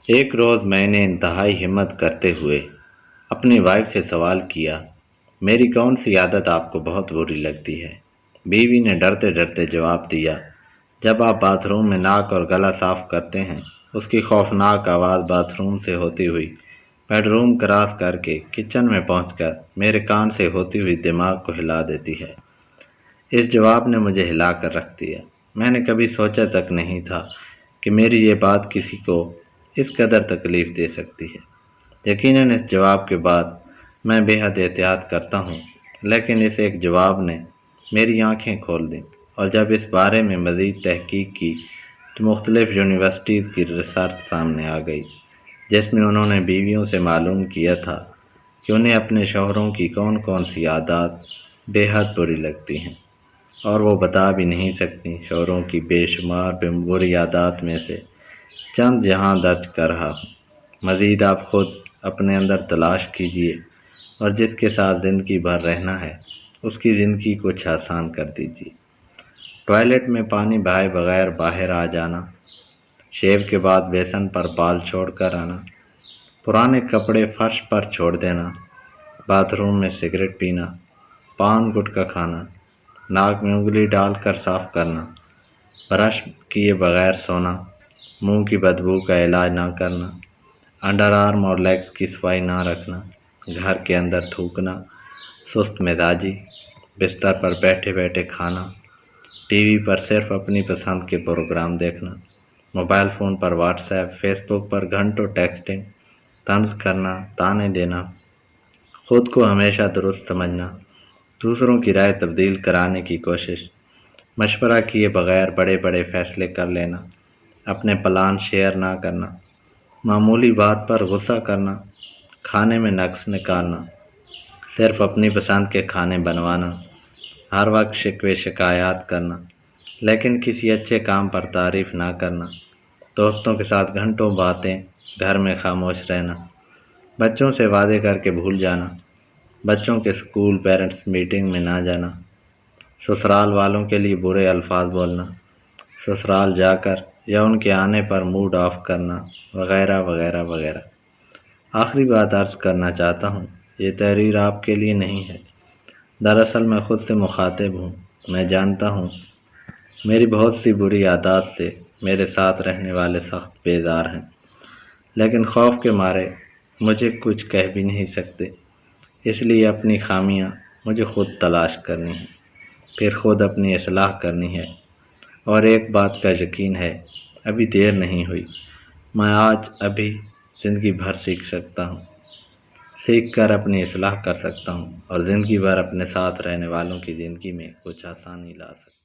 ایک روز میں نے انتہائی ہمت کرتے ہوئے اپنی وائف سے سوال کیا، میری کون سی عادت آپ کو بہت بری لگتی ہے؟ بیوی نے ڈرتے ڈرتے جواب دیا، جب آپ باتھ روم میں ناک اور گلا صاف کرتے ہیں۔ اس کی خوفناک آواز باتھ روم سے ہوتی ہوئی بیڈ روم کراس کر کے کچن میں پہنچ کر میرے کان سے ہوتی ہوئی دماغ کو ہلا دیتی ہے۔ اس جواب نے مجھے ہلا کر رکھ دیا۔ میں نے کبھی سوچا تک نہیں تھا کہ میری یہ بات کسی کو اس قدر تکلیف دے سکتی ہے۔ یقیناً اس جواب کے بعد میں بے حد احتیاط کرتا ہوں، لیکن اس ایک جواب نے میری آنکھیں کھول دیں، اور جب اس بارے میں مزید تحقیق کی تو مختلف یونیورسٹیز کی ریسرچ سامنے آ گئی، جس میں انہوں نے بیویوں سے معلوم کیا تھا کہ انہیں اپنے شوہروں کی کون کون سی عادات بے حد بری لگتی ہیں، اور وہ بتا بھی نہیں سکتی۔ شوہروں کی بے شمار بری عادات میں سے چند جہاں درج کر رہا ہوں۔ مزید آپ خود اپنے اندر تلاش کیجیے، اور جس کے ساتھ زندگی بھر رہنا ہے اس کی زندگی کچھ آسان کر دیجیے۔ ٹوائلٹ میں پانی بہائے بغیر باہر آ جانا، شیو کے بعد بیسن پر بال چھوڑ کر آنا، پرانے کپڑے فرش پر چھوڑ دینا، باتھ روم میں سگریٹ پینا، پان گٹکا کھانا، ناک میں انگلی ڈال کر صاف کرنا، برش کیے بغیر سونا، منہ کی بدبو کا علاج نہ کرنا، انڈر آرم اور لیگز کی صفائی نہ رکھنا، گھر کے اندر تھوکنا، سست مزاجی، بستر پر بیٹھے بیٹھے کھانا، ٹی وی پر صرف اپنی پسند کے پروگرام دیکھنا، موبائل فون پر واٹس ایپ فیس بک پر گھنٹوں ٹیکسٹنگ، طنز کرنا، تانے دینا، خود کو ہمیشہ درست سمجھنا، دوسروں کی رائے تبدیل کرانے کی کوشش، مشورہ کیے بغیر بڑے بڑے فیصلے کر لینا، اپنے پلان شیئر نہ کرنا، معمولی بات پر غصہ کرنا، کھانے میں نقص نکالنا، صرف اپنی پسند کے کھانے بنوانا، ہر وقت شکوے شکایات کرنا لیکن کسی اچھے کام پر تعریف نہ کرنا، دوستوں کے ساتھ گھنٹوں باتیں، گھر میں خاموش رہنا، بچوں سے وعدے کر کے بھول جانا، بچوں کے اسکول پیرنٹس میٹنگ میں نہ جانا، سسرال والوں کے لیے برے الفاظ بولنا، سسرال جا کر یا ان کے آنے پر موڈ آف کرنا، وغیرہ وغیرہ وغیرہ۔ آخری بات عرض کرنا چاہتا ہوں، یہ تحریر آپ کے لیے نہیں ہے، دراصل میں خود سے مخاطب ہوں۔ میں جانتا ہوں میری بہت سی بری عادات سے میرے ساتھ رہنے والے سخت بیزار ہیں، لیکن خوف کے مارے مجھے کچھ کہہ بھی نہیں سکتے، اس لیے اپنی خامیاں مجھے خود تلاش کرنی ہیں، پھر خود اپنی اصلاح کرنی ہے۔ اور ایک بات کا یقین ہے، ابھی دیر نہیں ہوئی، میں آج ابھی زندگی بھر سیکھ سکتا ہوں، سیکھ کر اپنی اصلاح کر سکتا ہوں، اور زندگی بھر اپنے ساتھ رہنے والوں کی زندگی میں کچھ آسانی لا سکتا ہوں۔